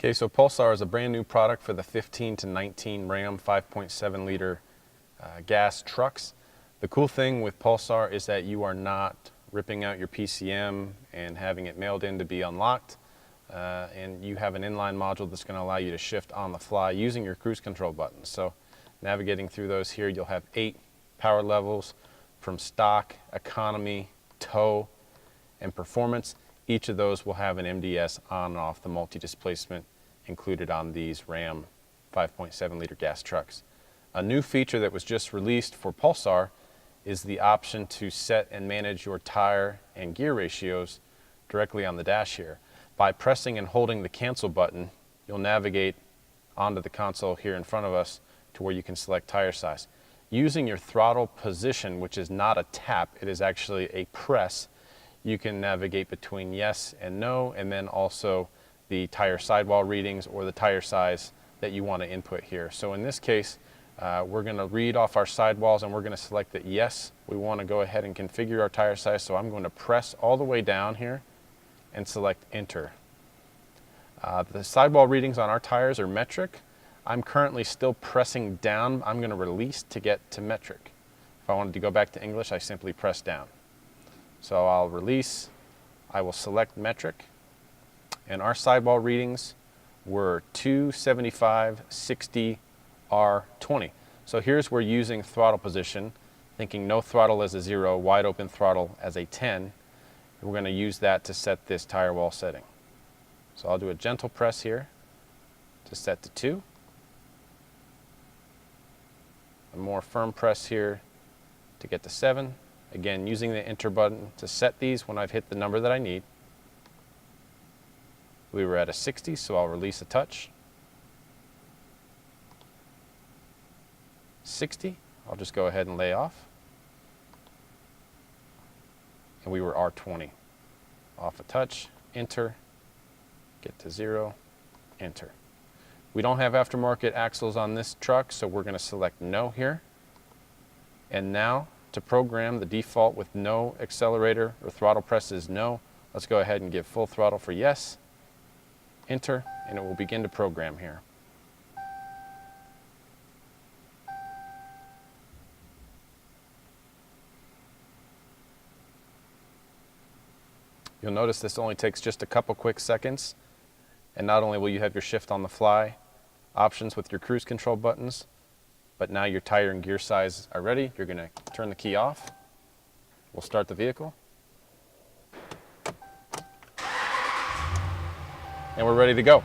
Okay, so Pulsar is a brand new product for the 15 to 19 Ram 5.7 liter gas trucks. The cool thing with Pulsar is that you are not ripping out your PCM and having it mailed in to be unlocked. And you have an inline module that's going to allow you to shift on the fly using your cruise control buttons. So navigating through those here, you'll have 8 power levels from stock, economy, tow, and performance. Each of those will have an MDS on and off the multi-displacement included on these Ram 5.7 liter gas trucks. A new feature that was just released for Pulsar is the option to set and manage your tire and gear ratios directly on the dash here. By pressing and holding the cancel button, you'll navigate onto the console here in front of us to where you can select tire size. Using your throttle position, which is not a tap, it is actually a press, you can navigate between yes and no, and then also the tire sidewall readings or the tire size that you want to input here. So in this case, we're going to read off our sidewalls and we're going to select that yes, we want to go ahead and configure our tire size. So I'm going to press all the way down here and select enter. The sidewall readings on our tires are metric. I'm currently still pressing down. I'm going to release to get to metric. If I wanted to go back to English, I simply press down. So I'll release, I will select metric, and our sidewall readings were 275, 60, R20. So here's where using throttle position, thinking no throttle as a 0, wide open throttle as a 10, we're going to use that to set this tire wall setting. So I'll do a gentle press here to set to 2. A more firm press here to get to 7. Again, using the enter button to set these when I've hit the number that I need. We were at a 60, so I'll release a touch. 60, I'll just go ahead and lay off. And we were R20. Off a touch, enter, get to 0, enter. We don't have aftermarket axles on this truck, so we're going to select no here. And now, to program the default with no accelerator or throttle press is no, let's go ahead and give full throttle for yes, enter, and it will begin to program here. You'll notice this only takes just a couple quick seconds, and not only will you have your shift on the fly options with your cruise control buttons, but now your tire and gear size are ready. You're going to turn the key off. We'll start the vehicle. And we're ready to go.